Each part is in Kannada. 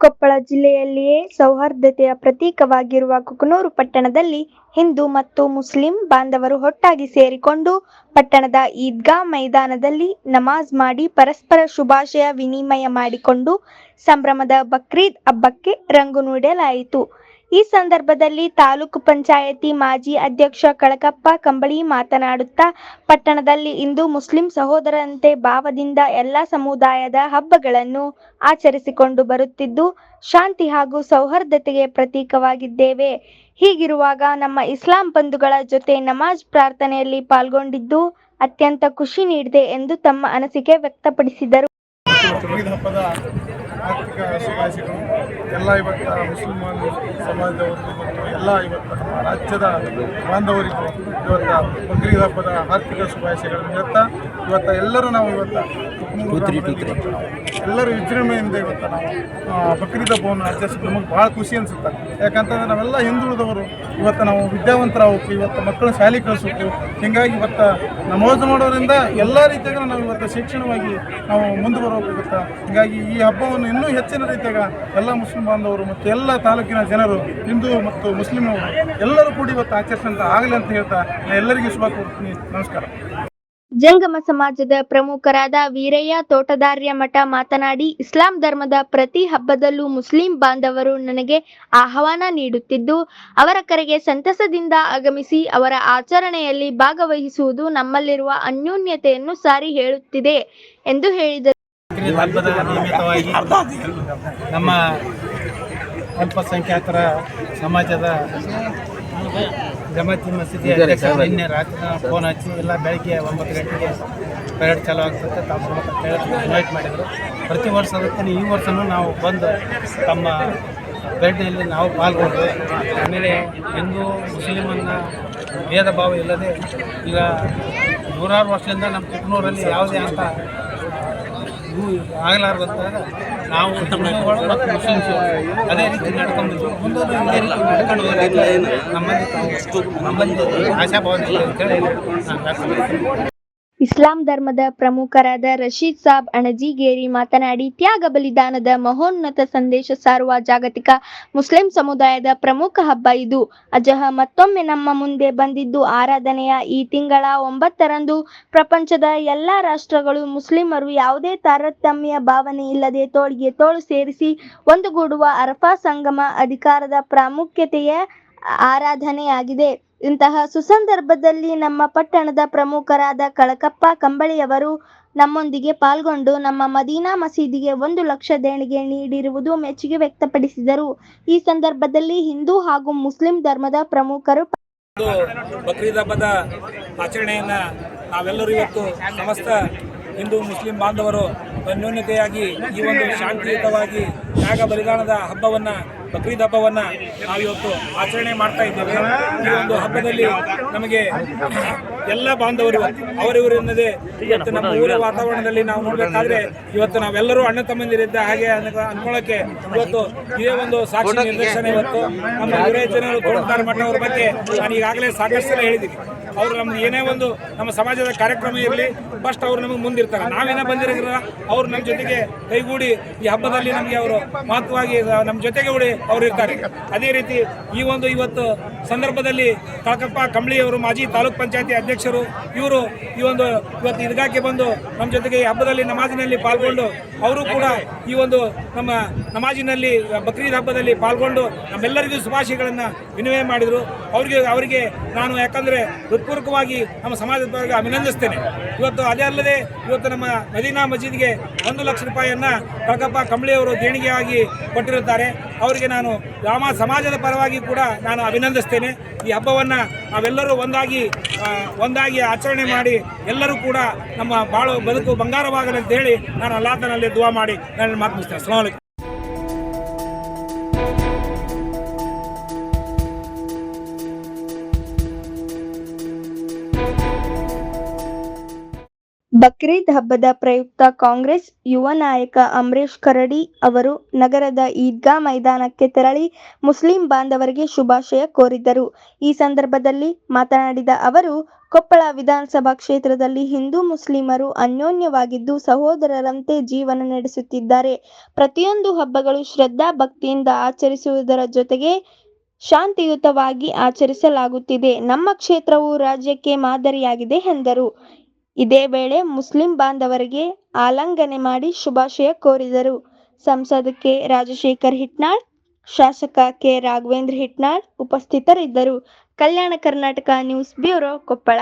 ಕೊಪ್ಪಳ ಜಿಲ್ಲೆಯಲ್ಲಿಯೇ ಸೌಹಾರ್ದತೆಯ ಪ್ರತೀಕವಾಗಿರುವ ಕುಕನೂರು ಪಟ್ಟಣದಲ್ಲಿ ಹಿಂದೂ ಮತ್ತು ಮುಸ್ಲಿಂ ಬಾಂಧವರು ಒಟ್ಟಾಗಿ ಸೇರಿಕೊಂಡು ಪಟ್ಟಣದ ಈದ್ಗಾ ಮೈದಾನದಲ್ಲಿ ನಮಾಜ್ ಮಾಡಿ ಪರಸ್ಪರ ಶುಭಾಶಯ ವಿನಿಮಯ ಮಾಡಿಕೊಂಡು ಸಂಭ್ರಮದ ಬಕ್ರೀದ್ ಹಬ್ಬಕ್ಕೆ ರಂಗು ನೀಡಲಾಯಿತು. ಈ ಸಂದರ್ಭದಲ್ಲಿ ತಾಲೂಕು ಪಂಚಾಯತಿ ಮಾಜಿ ಅಧ್ಯಕ್ಷ ಕಳಕಪ್ಪ ಕಂಬಳಿ ಮಾತನಾಡುತ್ತಾ, ಪಟ್ಟಣದಲ್ಲಿ ಹಿಂದೂ ಮುಸ್ಲಿಂ ಸಹೋದರಂತೆ ಭಾವದಿಂದ ಎಲ್ಲ ಸಮುದಾಯದ ಹಬ್ಬಗಳನ್ನು ಆಚರಿಸಿಕೊಂಡು ಬರುತ್ತಿದ್ದು, ಶಾಂತಿ ಹಾಗೂ ಸೌಹಾರ್ದತೆಗೆ ಪ್ರತೀಕವಾಗಿದ್ದೇವೆ. ಹೀಗಿರುವಾಗ ನಮ್ಮ ಇಸ್ಲಾಂ ಬಂಧುಗಳ ಜೊತೆ ನಮಾಜ್ ಪ್ರಾರ್ಥನೆಯಲ್ಲಿ ಪಾಲ್ಗೊಂಡಿದ್ದು ಅತ್ಯಂತ ಖುಷಿ ನೀಡಿದೆ ಎಂದು ತಮ್ಮ ಅನಿಸಿಕೆ ವ್ಯಕ್ತಪಡಿಸಿದರು. ಆರ್ಥಿಕ ಶುಭಾಶಯಗಳು ಎಲ್ಲ ಇವತ್ತು ಮುಸ್ಲಿಂ ಸಮಾಜದವರಿಗೂ ಮತ್ತು ಎಲ್ಲ ಇವತ್ತು ನಮ್ಮ ರಾಜ್ಯದ ಬಾಂಧವರಿಗೂ ಇವತ್ತು ಬಕ್ರೀದ್ ಹಬ್ಬದ ಆರ್ಥಿಕ ಶುಭಾಶಯಗಳನ್ನು ಇವತ್ತು ಎಲ್ಲರೂ ನಾವು ಎಲ್ಲರೂ ವಿಜೃಂಭಣೆಯಿಂದ ಇವತ್ತು ನಾವು ಬಕ್ರೀದ್ ಹಬ್ಬವನ್ನು ಆಚರಿಸಿದ್ದು ನಮಗೆ ಭಾಳ ಖುಷಿ ಅನಿಸುತ್ತೆ. ಯಾಕಂತಂದರೆ ನಾವೆಲ್ಲ ಹಿಂದುಳಿದವರು ಇವತ್ತು ನಾವು ವಿದ್ಯಾವಂತರಾಗಬೇಕು, ಇವತ್ತು ಮಕ್ಕಳು ಶಾಲೆ ಕಳಿಸ್ಬೇಕು. ಹೀಗಾಗಿ ಇವತ್ತು ನಮಾಜ್ ಮಾಡೋದ್ರಿಂದ ಎಲ್ಲ ರೀತಿಯಾಗ ನಾವು ಇವತ್ತು ಶಿಕ್ಷಣವಾಗಿ ನಾವು ಮುಂದೆ ಬರಬೇಕು. ಇವತ್ತು ಹೀಗಾಗಿ ಈ ಹಬ್ಬವನ್ನು ಇನ್ನೂ ಹೆಚ್ಚಿನ ರೀತಿಯಾಗ ಎಲ್ಲ ಮುಸ್ಲಿಂ ಬಾಂಧವರು ಮತ್ತು ಎಲ್ಲ ತಾಲೂಕಿನ ಜನರು ಹಿಂದೂ ಮತ್ತು ಮುಸ್ಲಿಂ ಎಲ್ಲರೂ ಕೂಡಿ ಇವತ್ತು ಆಚರಿಸಂತ ಆಗಲಿ ಅಂತ ಹೇಳ್ತಾ ಎಲ್ಲರಿಗೂ ಶುಭ ಕೋರ್ತೀನಿ. ನಮಸ್ಕಾರ. ಜಂಗಮ ಸಮಾಜದ ಪ್ರಮುಖರಾದ ವೀರಯ್ಯ ತೋಟದಾರ್ಯ ಮಠ ಮಾತನಾಡಿ, ಇಸ್ಲಾಂ ಧರ್ಮದ ಪ್ರತಿ ಹಬ್ಬದಲ್ಲೂ ಮುಸ್ಲಿಂ ಬಾಂಧವರು ನನಗೆ ಆಹ್ವಾನ ನೀಡುತ್ತಿದ್ದು, ಅವರ ಕರೆಗೆ ಸಂತಸದಿಂದ ಆಗಮಿಸಿ ಅವರ ಆಚರಣೆಯಲ್ಲಿ ಭಾಗವಹಿಸುವುದು ನಮ್ಮಲ್ಲಿರುವ ಅನ್ಯೋನ್ಯತೆಯನ್ನು ಸಾರಿ ಹೇಳುತ್ತಿದೆ ಎಂದು ಹೇಳಿದರು. ಹಬ್ಬದ ನಿಮಿತ್ತವಾಗಿ ನಮ್ಮ ಅಲ್ಪಸಂಖ್ಯಾತರ ಸಮಾಜದ ಜಮಾತಿ ಮಸೀದಿ ಅಧ್ಯಕ್ಷ ನಿನ್ನೆ ರಾತ್ರಿ ಫೋನ್ ಹಚ್ಚಿ ಎಲ್ಲ ಬೆಳಗ್ಗೆ 9 ಗಂಟೆಗೆ ಪರೇಡ್ ಚಾಲು ಆಗ್ತದೆ ತಾವು ಇನ್ವೈಟ್ ಮಾಡಿದರು. ಪ್ರತಿ ವರ್ಷ ಅದಕ್ಕೆ ಈ ವರ್ಷವೂ ನಾವು ಬಂದು ತಮ್ಮ ಪರೇಡ್ನಲ್ಲಿ ನಾವು ಪಾಲ್ಗೊಂಡ್ವಿ. ಆಮೇಲೆ ಹಿಂದೂ ಮುಸ್ಲಿಮನ್ನ ಭೇದ ಭಾವ ಇಲ್ಲದೆ ಈಗ ನೂರಾರು ವರ್ಷದಿಂದ ನಮ್ಮ ಕುಕನೂರಲ್ಲಿ ಯಾವುದೇ ಅಂತ ಆಗಲಾರ್ದಂತಾಗ ನಾವು ಹಿಂದೂಗಳು ಮತ್ತು ಮುಸ್ಲಿಮ್ಸ್ ಅದೇ ರೀತಿ ನಡ್ಕೊಂಡಿದ್ವಿ. ಮುಂದೆ ಇದೇ ರೀತಿ ನಡ್ಕೊಂಡು ಹೋಗೋದ್ರಿಂದ ನಮ್ಮಲ್ಲಿ ಆಶಾಭಾವನೆ ಅಂತೇಳಿ ನಾನು ವ್ಯಕ್ತಪಡಿಸ್ತೀನಿ. ಇಸ್ಲಾಂ ಧರ್ಮದ ಪ್ರಮುಖರಾದ ರಶೀದ್ ಸಾಬ್ ಅಣಜಿಗೇರಿ ಮಾತನಾಡಿ, ತ್ಯಾಗ ಬಲಿದಾನದ ಮಹೋನ್ನತ ಸಂದೇಶ ಸಾರುವ ಜಾಗತಿಕ ಮುಸ್ಲಿಂ ಸಮುದಾಯದ ಪ್ರಮುಖ ಹಬ್ಬ ಇದು. ಅಜಹ ಮತ್ತೊಮ್ಮೆ ನಮ್ಮ ಮುಂದೆ ಬಂದಿದ್ದು ಆರಾಧನೆಯ ಈ ತಿಂಗಳ 9ರಂದು ಪ್ರಪಂಚದ ಎಲ್ಲ ರಾಷ್ಟ್ರಗಳು ಮುಸ್ಲಿಮರು ಯಾವುದೇ ತಾರತಮ್ಯ ಭಾವನೆ ಇಲ್ಲದೆ ತೋಳಿಗೆ ತೋಳು ಸೇರಿಸಿ ಒಂದುಗೂಡುವ ಅರಫಾ ಸಂಗಮ ಅಧಿಕಾರದ ಪ್ರಾಮುಖ್ಯತೆಯ ಆರಾಧನೆಯಾಗಿದೆ. ಇಂತಹ ಸುಸಂದರ್ಭದಲ್ಲಿ ನಮ್ಮ ಪಟ್ಟಣದ ಪ್ರಮುಖರಾದ ಕಳಕಪ್ಪ ಕಂಬಳಿಯವರು ನಮ್ಮೊಂದಿಗೆ ಪಾಲ್ಗೊಂಡು ನಮ್ಮ ಮದೀನಾ ಮಸೀದಿಗೆ 1 ಲಕ್ಷ ದೇಣಿಗೆ ನೀಡಿರುವುದು ಮೆಚ್ಚುಗೆ ವ್ಯಕ್ತಪಡಿಸಿದರು. ಈ ಸಂದರ್ಭದಲ್ಲಿ ಹಿಂದೂ ಹಾಗೂ ಮುಸ್ಲಿಂ ಧರ್ಮದ ಪ್ರಮುಖರು ಬಕ್ರೀದ್ ಹಬ್ಬದ ಆಚರಣೆಯನ್ನು ನಾವೆಲ್ಲರೂ ಇವತ್ತು ಸಮಸ್ತ ಹಿಂದೂ ಮುಸ್ಲಿಂ ಬಾಂಧವರು ಅನ್ಯೋನ್ಯತೆಯಾಗಿ ಈ ಒಂದು ಶಾಂತಿಯುತವಾಗಿ ತ್ಯಾಗ ಬಲಿದಾನದ ಹಬ್ಬವನ್ನು ಬಕ್ರೀದ್ ಹಬ್ಬವನ್ನು ನಾವಿವತ್ತು ಆಚರಣೆ ಮಾಡ್ತಾ ಇದ್ದೇವೆ. ಈ ಒಂದು ಹಬ್ಬದಲ್ಲಿ ನಮಗೆ ಎಲ್ಲ ಬಾಂಧವರು ಅವರಿವರೆನ್ನದೇ ಇವತ್ತು ನಮ್ಮ ಊರ ವಾತಾವರಣದಲ್ಲಿ ನಾವು ನೋಡಬೇಕಾದ್ರೆ ಇವತ್ತು ನಾವೆಲ್ಲರೂ ಅಣ್ಣ ತಮ್ಮಂದಿರಿದ್ದ ಹಾಗೆ ಅನ್ಕೊಳ್ಳೋಕ್ಕೆ ಇವತ್ತು ಇದೇ ಒಂದು ಸಾಕ್ಷಿ ನಿದರ್ಶನ. ಇವತ್ತು ನಮ್ಮ ಯುವರಾಜ ಜನರು ತೋಟದಾರ ಮಠ ಅವರ ಬಗ್ಗೆ ನಾನು ಈಗಾಗಲೇ ಸಾಕಷ್ಟು ಸಲ ಹೇಳಿದ್ದೀನಿ. ಅವರು ನಮ್ಗೆ ಏನೇ ಒಂದು ನಮ್ಮ ಸಮಾಜದ ಕಾರ್ಯಕ್ರಮ ಇರಲಿ ಫಸ್ಟ್ ಅವರು ನಮಗೆ ಮುಂದಿರ್ತಾರೆ. ನಾವೇನೋ ಬಂದಿರೋದ್ರ ಅವರು ನಮ್ಮ ಜೊತೆಗೆ ಕೈಗೂಡಿ ಈ ಹಬ್ಬದಲ್ಲಿ ನಮಗೆ ಅವರು ಮಹತ್ವವಾಗಿ ನಮ್ಮ ಜೊತೆಗೆ ಅವರು ಇರ್ತಾರೆ. ಅದೇ ರೀತಿ ಈ ಒಂದು ಇವತ್ತು ಸಂದರ್ಭದಲ್ಲಿ ಕಳಕಪ್ಪ ಕಂಬಳಿಯವರು ಮಾಜಿ ತಾಲೂಕ್ ಪಂಚಾಯತಿ ಅಧ್ಯಕ್ಷರು ಇವರು ಇವತ್ತು ಈದ್ಗಾಕ್ಕೆ ಬಂದು ನಮ್ಮ ಜೊತೆಗೆ ಈ ಹಬ್ಬದಲ್ಲಿ ನಮಾಜಿನಲ್ಲಿ ಪಾಲ್ಗೊಂಡು ಅವರು ಕೂಡ ಈ ಒಂದು ನಮ್ಮ ನಮಾಜಿನಲ್ಲಿ ಬಕ್ರೀದ್ ಹಬ್ಬದಲ್ಲಿ ಪಾಲ್ಗೊಂಡು ನಮ್ಮೆಲ್ಲರಿಗೂ ಶುಭಾಶಯಗಳನ್ನು ವಿನಿಮಯ ಮಾಡಿದರು. ಅವರಿಗೆ ನಾನು ಯಾಕಂದರೆ ಹೃತ್ಪೂರ್ವಕವಾಗಿ ನಮ್ಮ ಸಮಾಜದವರಿಗೆ ಅಭಿನಂದಿಸ್ತೇನೆ. ಇವತ್ತು ಅದೇ ಅಲ್ಲದೆ ಇವತ್ತು ನಮ್ಮ ಮದೀನಾ ಮಸೀದಿಗೆ 1 ಲಕ್ಷ ರೂಪಾಯಿಯನ್ನು ಕಳಕಪ್ಪ ಕಂಬಳಿಯವರು ದೇಣಿಗೆಯಾಗಿ ಕೊಟ್ಟಿರುತ್ತಾರೆ. ಅವರಿಗೆ ನಾನು ಸಮಾಜದ ಪರವಾಗಿ ಕೂಡ ನಾನು ಅಭಿನಂದಿಸ್ತೇನೆ. ಈ ಹಬ್ಬವನ್ನು ನಾವೆಲ್ಲರೂ ಒಂದಾಗಿ ಆಚರಣೆ ಮಾಡಿ ಎಲ್ಲರೂ ಕೂಡ ನಮ್ಮ ಬದುಕು ಬಂಗಾರವಾಗಲಿ ಅಂತ ಹೇಳಿ ನಾನು ಅಲ್ಲಾಹನಲ್ಲಿ ದುವಾ ಮಾಡಿ ನಾನು ಮಾತು ಮುಗಿಸ್ತೇನೆ. ಅಸ್ಸಲಾಮು ಅಲೈಕುಂ. ಬಕ್ರೀದ್ ಹಬ್ಬದ ಪ್ರಯುಕ್ತ ಕಾಂಗ್ರೆಸ್ ಯುವ ನಾಯಕ ಅಮರೇಶ್ ಕರಡಿ ಅವರು ನಗರದ ಈದ್ಗಾ ಮೈದಾನಕ್ಕೆ ತೆರಳಿ ಮುಸ್ಲಿಂ ಬಾಂಧವರಿಗೆ ಶುಭಾಶಯ ಕೋರಿದರು. ಈ ಸಂದರ್ಭದಲ್ಲಿ ಮಾತನಾಡಿದ ಅವರು, ಕೊಪ್ಪಳ ವಿಧಾನಸಭಾ ಕ್ಷೇತ್ರದಲ್ಲಿ ಹಿಂದೂ ಮುಸ್ಲಿಮರು ಅನ್ಯೋನ್ಯವಾಗಿದ್ದು ಸಹೋದರರಂತೆ ಜೀವನ ನಡೆಸುತ್ತಿದ್ದಾರೆ. ಪ್ರತಿಯೊಂದು ಹಬ್ಬಗಳು ಶ್ರದ್ಧಾ ಭಕ್ತಿಯಿಂದ ಆಚರಿಸುವುದರ ಜೊತೆಗೆ ಶಾಂತಿಯುತವಾಗಿ ಆಚರಿಸಲಾಗುತ್ತಿದೆ. ನಮ್ಮ ಕ್ಷೇತ್ರವು ರಾಜ್ಯಕ್ಕೆ ಮಾದರಿಯಾಗಿದೆ ಎಂದರು. ಇದೇ ವೇಳೆ ಮುಸ್ಲಿಂ ಬಾಂಧವರಿಗೆ ಆಲಿಂಗನ ಮಾಡಿ ಶುಭಾಶಯ ಕೋರಿದರು. ಸಂಸದ ಕೆ. ರಾಜಶೇಖರ್ ಹಿಟ್ನಾಳ್, ಶಾಸಕ ಕೆ. ರಾಘವೇಂದ್ರ ಹಿಟ್ನಾಳ್ ಉಪಸ್ಥಿತರಿದ್ದರು. Kalyana Karnataka news bureau, Koppal.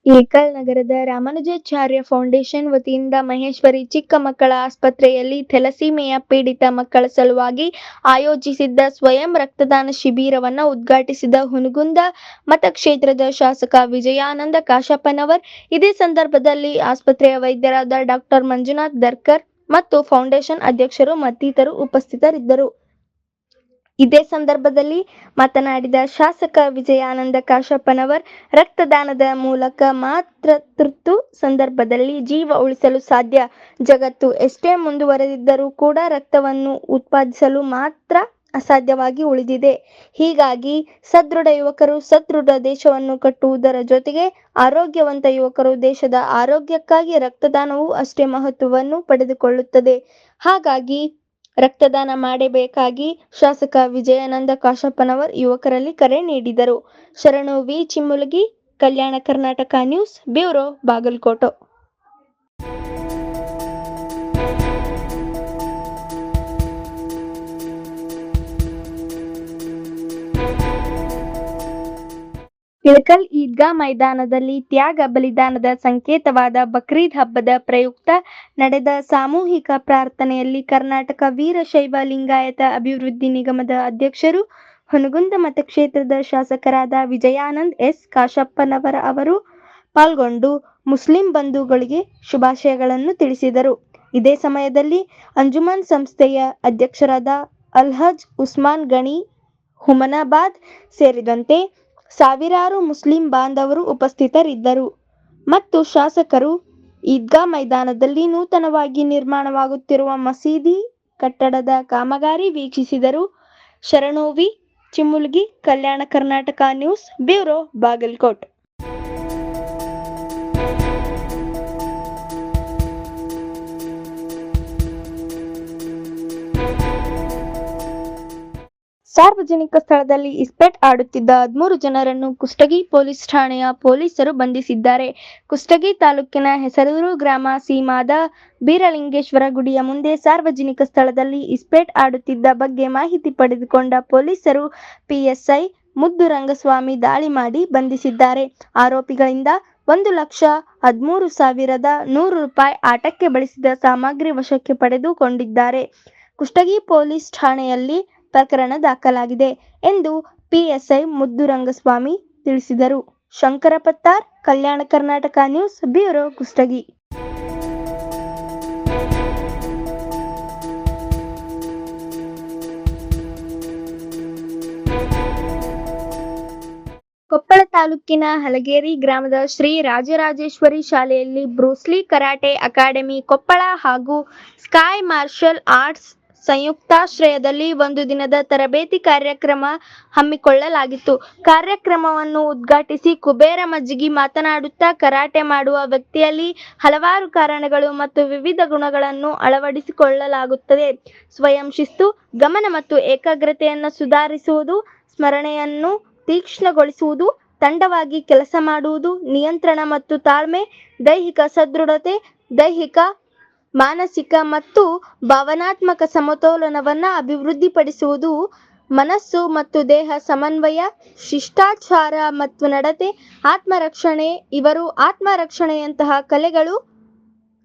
ಇಳಕಲ್ ನಗರದ ರಾಮಾನುಜಾಚಾರ್ಯ ಫೌಂಡೇಶನ್ ವತಿಯಿಂದ ಮಹೇಶ್ವರಿ ಚಿಕ್ಕ ಮಕ್ಕಳ ಆಸ್ಪತ್ರೆಯಲ್ಲಿ ಥೆಲಸೀಮಿಯಾ ಪೀಡಿತ ಮಕ್ಕಳ ಸಲುವಾಗಿ ಆಯೋಜಿಸಿದ್ದ ಸ್ವಯಂ ರಕ್ತದಾನ ಶಿಬಿರವನ್ನು ಉದ್ಘಾಟಿಸಿದ ಹುನಗುಂದ ಮತಕ್ಷೇತ್ರದ ಶಾಸಕ ವಿಜಯಾನಂದ ಕಾಶಪ್ಪನವರ್. ಇದೇ ಸಂದರ್ಭದಲ್ಲಿ ಆಸ್ಪತ್ರೆಯ ವೈದ್ಯರಾದ ಡಾಕ್ಟರ್ ಮಂಜುನಾಥ್ ದರ್ಕರ್ ಮತ್ತು ಫೌಂಡೇಶನ್ ಅಧ್ಯಕ್ಷರು ಮತ್ತಿತರರು ಉಪಸ್ಥಿತರಿದ್ದರು. ಇದೇ ಸಂದರ್ಭದಲ್ಲಿ ಮಾತನಾಡಿದ ಶಾಸಕ ವಿಜಯಾನಂದ ಕಾಶಪ್ಪನವರ್, ರಕ್ತದಾನದ ಮೂಲಕ ಮಾತ್ರ ತುರ್ತು ಸಂದರ್ಭದಲ್ಲಿ ಜೀವ ಉಳಿಸಲು ಸಾಧ್ಯ. ಜಗತ್ತು ಎಷ್ಟೇ ಮುಂದುವರೆದಿದ್ದರೂ ಕೂಡ ರಕ್ತವನ್ನು ಉತ್ಪಾದಿಸಲು ಮಾತ್ರ ಅಸಾಧ್ಯವಾಗಿ ಉಳಿದಿದೆ. ಹೀಗಾಗಿ ಸದೃಢ ಯುವಕರು ಸದೃಢ ದೇಶವನ್ನು ಕಟ್ಟುವುದರ ಜೊತೆಗೆ ಆರೋಗ್ಯವಂತ ಯುವಕರು ದೇಶದ ಆರೋಗ್ಯಕ್ಕಾಗಿ ರಕ್ತದಾನವು ಅಷ್ಟೇ ಮಹತ್ವವನ್ನು ಪಡೆದುಕೊಳ್ಳುತ್ತದೆ. ಹಾಗಾಗಿ ರಕ್ತದಾನ ಮಾಡಬೇಕಾಗಿ ಶಾಸಕ ವಿಜಯಾನಂದ ಕಾಶಪ್ಪನವರ್ ಯುವಕರಲ್ಲಿ ಕರೆ ನೀಡಿದರು. ಶರಣು V. ಚಿಮ್ಮುಲಗಿ, Kalyana Karnataka news bureau, Bagalkot. Ilkal Idgah ಮೈದಾನದಲ್ಲಿ ತ್ಯಾಗ ಬಲಿದಾನದ ಸಂಕೇತವಾದ ಬಕ್ರೀದ್ ಹಬ್ಬದ ಪ್ರಯುಕ್ತ ನಡೆದ ಸಾಮೂಹಿಕ ಪ್ರಾರ್ಥನೆಯಲ್ಲಿ ಕರ್ನಾಟಕ ವೀರಶೈವ ಲಿಂಗಾಯತ ಅಭಿವೃದ್ಧಿ ನಿಗಮದ ಅಧ್ಯಕ್ಷರು, ಹುನಗುಂದ ಮತಕ್ಷೇತ್ರದ ಶಾಸಕರಾದ ವಿಜಯಾನಂದ್ ಎಸ್ ಕಾಶಪ್ಪನವರ ಅವರು ಪಾಲ್ಗೊಂಡು ಮುಸ್ಲಿಂ ಬಂಧುಗಳಿಗೆ ಶುಭಾಶಯಗಳನ್ನು ತಿಳಿಸಿದರು. ಇದೇ ಸಮಯದಲ್ಲಿ ಅಂಜುಮನ್ ಸಂಸ್ಥೆಯ ಅಧ್ಯಕ್ಷರಾದ ಅಲ್ಹಜ್ ಉಸ್ಮಾನ್ ಗಣಿ ಹುಮನಾಬಾದ್ ಸೇರಿದಂತೆ ಸಾವಿರಾರು ಮುಸ್ಲಿಂ ಬಾಂಧವರು ಉಪಸ್ಥಿತರಿದ್ದರು ಮತ್ತು ಶಾಸಕರು ಈದ್ಗಾ ಮೈದಾನದಲ್ಲಿ ನೂತನವಾಗಿ ನಿರ್ಮಾಣವಾಗುತ್ತಿರುವ ಮಸೀದಿ ಕಟ್ಟಡದ ಕಾಮಗಾರಿ ವೀಕ್ಷಿಸಿದರು. ಶರಣು V. ಚಿಮ್ಮುಲಗಿ, Kalyana Karnataka news bureau, Bagalkot. ಸಾರ್ವಜನಿಕ ಸ್ಥಳದಲ್ಲಿ ಇಸ್ಪೀಟ್ ಆಡುತ್ತಿದ್ದ 13 ಜನರನ್ನು ಕುಷ್ಟಗಿ ಪೊಲೀಸ್ ಠಾಣೆಯ ಪೊಲೀಸರು ಬಂಧಿಸಿದ್ದಾರೆ. ಕುಷ್ಟಗಿ ತಾಲೂಕಿನ ಹೆಸರೂರು ಗ್ರಾಮ ಸೀಮಾದ ಬೀರಲಿಂಗೇಶ್ವರ ಗುಡಿಯ ಮುಂದೆ ಸಾರ್ವಜನಿಕ ಸ್ಥಳದಲ್ಲಿ ಇಸ್ಪೀಟ್ ಆಡುತ್ತಿದ್ದ ಬಗ್ಗೆ ಮಾಹಿತಿ ಪಡೆದುಕೊಂಡ ಪೊಲೀಸರು ಪಿಎಸ್ಐ ಮುದ್ದುರಂಗಸ್ವಾಮಿ ದಾಳಿ ಮಾಡಿ ಬಂಧಿಸಿದ್ದಾರೆ. ಆರೋಪಿಗಳಿಂದ 1,13,100 ರೂಪಾಯಿ ಆಟಕ್ಕೆ ಬಳಸಿದ ಸಾಮಗ್ರಿ ವಶಕ್ಕೆ ಪಡೆದುಕೊಂಡಿದ್ದಾರೆ. ಕುಷ್ಟಗಿ ಪೊಲೀಸ್ ಠಾಣೆಯಲ್ಲಿ ಪ್ರಕರಣ ದಾಖಲಾಗಿದೆ ಎಂದು ಪಿಎಸ್ಐ ಮುದ್ದುರಂಗಸ್ವಾಮಿ ತಿಳಿಸಿದರು. Shankara Pattar, Kalyana Karnataka news bureau, Kushtagi. ಕೊಪ್ಪಳ ತಾಲೂಕಿನ ಹಲಗೇರಿ ಗ್ರಾಮದ ಶ್ರೀ ರಾಜರಾಜೇಶ್ವರಿ ಶಾಲೆಯಲ್ಲಿ ಬ್ರೂಸ್ಲಿ ಕರಾಟೆ ಅಕಾಡೆಮಿ ಕೊಪ್ಪಳ ಹಾಗೂ ಸ್ಕೈ ಮಾರ್ಷಲ್ ಆರ್ಟ್ಸ್ ಸಂಯುಕ್ತಾಶ್ರಯದಲ್ಲಿ ಒಂದು ದಿನದ ತರಬೇತಿ ಕಾರ್ಯಕ್ರಮ ಹಮ್ಮಿಕೊಳ್ಳಲಾಗಿತ್ತು. ಕಾರ್ಯಕ್ರಮವನ್ನು ಉದ್ಘಾಟಿಸಿ ಕುಬೇರ ಮಜ್ಜಿಗಿ ಮಾತನಾಡುತ್ತಾ, ಕರಾಟೆ ಮಾಡುವ ವ್ಯಕ್ತಿಯಲ್ಲಿ ಹಲವಾರು ಕಾರಣಗಳು ಮತ್ತು ವಿವಿಧ ಗುಣಗಳನ್ನು ಅಳವಡಿಸಿಕೊಳ್ಳಲಾಗುತ್ತದೆ. ಸ್ವಯಂ ಶಿಸ್ತು, ಗಮನ ಮತ್ತು ಏಕಾಗ್ರತೆಯನ್ನು ಸುಧಾರಿಸುವುದು, ಸ್ಮರಣೆಯನ್ನು ತೀಕ್ಷ್ಣಗೊಳಿಸುವುದು, ತಂಡವಾಗಿ ಕೆಲಸ ಮಾಡುವುದು, ನಿಯಂತ್ರಣ ಮತ್ತು ತಾಳ್ಮೆ, ದೈಹಿಕ ಸದೃಢತೆ, ದೈಹಿಕ, ಮಾನಸಿಕ ಮತ್ತು ಭಾವನಾತ್ಮಕ ಸಮತೋಲನವನ್ನು ಅಭಿವೃದ್ಧಿಪಡಿಸುವುದು, ಮನಸ್ಸು ಮತ್ತು ದೇಹ ಸಮನ್ವಯ, ಶಿಷ್ಟಾಚಾರ ಮತ್ತು ನಡತೆ, ಆತ್ಮರಕ್ಷಣೆ ಇವರು ಆತ್ಮರಕ್ಷಣೆಯಂತಹ ಕಲೆಗಳು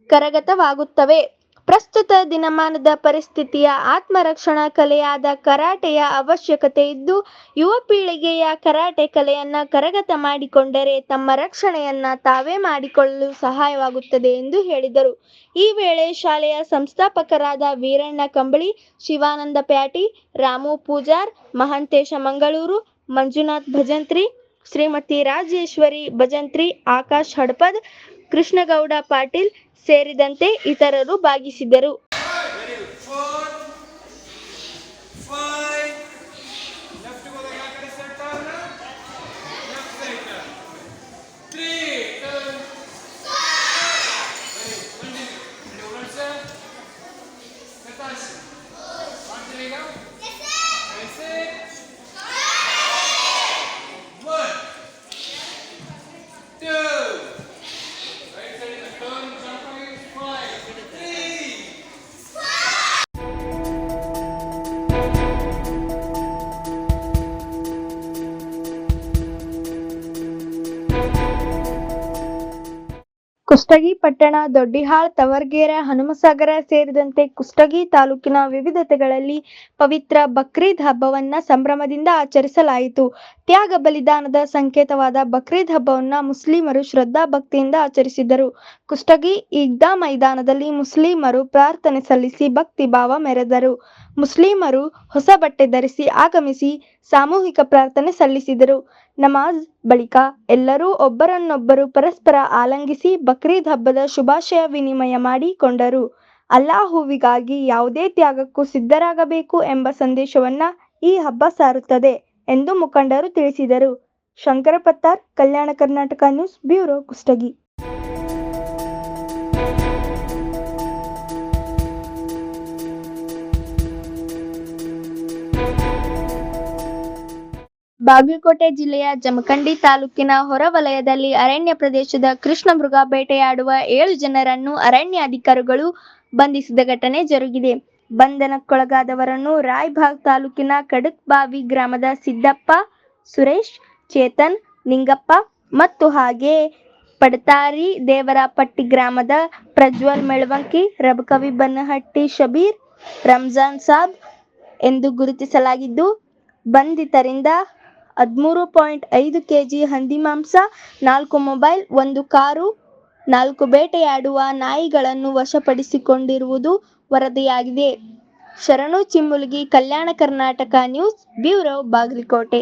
ಕರಗತವಾಗುತ್ತವೆ. ಪ್ರಸ್ತುತ ದಿನಮಾನದ ಪರಿಸ್ಥಿತಿಯ ಆತ್ಮರಕ್ಷಣಾ ಕಲೆಯಾದ ಕರಾಟೆಯ ಅವಶ್ಯಕತೆ ಇದ್ದು, ಯುವ ಪೀಳಿಗೆಯ ಕರಾಟೆ ಕಲೆಯನ್ನು ಕರಗತ ಮಾಡಿಕೊಂಡರೆ ತಮ್ಮ ರಕ್ಷಣೆಯನ್ನ ತಾವೇ ಮಾಡಿಕೊಳ್ಳಲು ಸಹಾಯವಾಗುತ್ತದೆ ಎಂದು ಹೇಳಿದರು. ಈ ವೇಳೆ ಶಾಲೆಯ ಸಂಸ್ಥಾಪಕರಾದ ವೀರಣ್ಣ ಕಂಬಳಿ, ಶಿವಾನಂದ ಪ್ಯಾಟಿ, ರಾಮು ಪೂಜಾರ್, ಮಹಾಂತೇಶ ಮಂಗಳೂರು, ಮಂಜುನಾಥ್ ಭಜಂತ್ರಿ, ಶ್ರೀಮತಿ ರಾಜೇಶ್ವರಿ ಭಜಂತ್ರಿ, ಆಕಾಶ್ ಹಡಪದ್, ಕೃಷ್ಣಗೌಡ ಪಾಟೀಲ್ ಸೇರಿದಂತೆ ಇತರರು ಭಾಗಿಸಿದ್ದರು. ಕುಷ್ಟಗಿ ಪಟ್ಟಣ, ದೊಡ್ಡಿಹಾಳ್, ತವರ್ಗೆರೆ, ಹನುಮಸಾಗರ ಸೇರಿದಂತೆ ಕುಷ್ಟಗಿ ತಾಲೂಕಿನ ವಿವಿಧತೆಗಳಲ್ಲಿ ಪವಿತ್ರ ಬಕ್ರೀದ್ ಹಬ್ಬವನ್ನ ಸಂಭ್ರಮದಿಂದ ಆಚರಿಸಲಾಯಿತು. ತ್ಯಾಗ ಬಲಿದಾನದ ಸಂಕೇತವಾದ ಬಕ್ರೀದ್ ಹಬ್ಬವನ್ನ ಮುಸ್ಲಿಮರು ಶ್ರದ್ಧಾ ಭಕ್ತಿಯಿಂದ ಆಚರಿಸಿದರು. ಕುಷ್ಟಗಿ ಈದ್ಗಾ ಮೈದಾನದಲ್ಲಿ ಮುಸ್ಲಿಮರು ಪ್ರಾರ್ಥನೆ ಸಲ್ಲಿಸಿ ಭಕ್ತಿ ಭಾವ ಮೆರೆದರು. ಮುಸ್ಲಿಮರು ಹೊಸ ಬಟ್ಟೆ ಧರಿಸಿ ಆಗಮಿಸಿ ಸಾಮೂಹಿಕ ಪ್ರಾರ್ಥನೆ ಸಲ್ಲಿಸಿದರು. ನಮಾಜ್ ಬಳಿಕ ಎಲ್ಲರೂ ಒಬ್ಬರನ್ನೊಬ್ಬರು ಪರಸ್ಪರ ಆಲಿಂಗಿಸಿ ಬಕ್ರೀದ್ ಹಬ್ಬದ ಶುಭಾಶಯ ವಿನಿಮಯ ಮಾಡಿಕೊಂಡರು. ಅಲ್ಲಾಹುವಿಗಾಗಿ ಯಾವುದೇ ತ್ಯಾಗಕ್ಕೂ ಸಿದ್ಧರಾಗಬೇಕು ಎಂಬ ಸಂದೇಶವನ್ನ ಈ ಹಬ್ಬ ಸಾರುತ್ತದೆ ಎಂದು ಮುಖಂಡರು ತಿಳಿಸಿದರು. Shankara Pattar, Kalyana Karnataka news bureau, Kushtagi. ಬಾಗಲಕೋಟೆ ಜಿಲ್ಲೆಯ ಜಮಖಂಡಿ ತಾಲೂಕಿನ ಹೊರವಲಯದಲ್ಲಿ ಅರಣ್ಯ ಪ್ರದೇಶದ ಕೃಷ್ಣ ಮೃಗ ಬೇಟೆಯಾಡುವ 7 ಜನರನ್ನು ಅರಣ್ಯಾಧಿಕಾರಿಗಳು ಬಂಧಿಸಿದ ಘಟನೆ ಜರುಗಿದೆ. ಬಂಧನಕ್ಕೊಳಗಾದವರನ್ನು ರಾಯಬಾಗ್ ತಾಲೂಕಿನ ಕಡಕ್ಬಾವಿ ಗ್ರಾಮದ ಸಿದ್ದಪ್ಪ, ಸುರೇಶ್, ಚೇತನ್, ನಿಂಗಪ್ಪ ಮತ್ತು ಹಾಗೆ ಪಡತಾರಿ ದೇವರಪಟ್ಟಿ ಗ್ರಾಮದ ಪ್ರಜ್ವಲ್ ಮೆಳವಂಕಿ, ರಬಕವಿ ಬನ್ನಹಟ್ಟಿ ಶಬೀರ್, ರಂಜಾನ್ ಸಾಬ್ ಎಂದು ಗುರುತಿಸಲಾಗಿದ್ದು, ಬಂಧಿತರಿಂದ 13.5 kg ಹಂದಿ ಮಾಂಸ, 4 ಮೊಬೈಲ್, 1 ಕಾರು, 4 ಬೇಟೆಯಾಡುವ ನಾಯಿಗಳನ್ನು ವಶಪಡಿಸಿಕೊಂಡಿರುವುದು ವರದಿಯಾಗಿದೆ. ಶರಣು ಚಿಮ್ಮುಲಗಿ, ಕಲ್ಯಾಣ ಕರ್ನಾಟಕ ನ್ಯೂಸ್ ಬ್ಯೂರೋ, ಬಾಗಲಕೋಟೆ.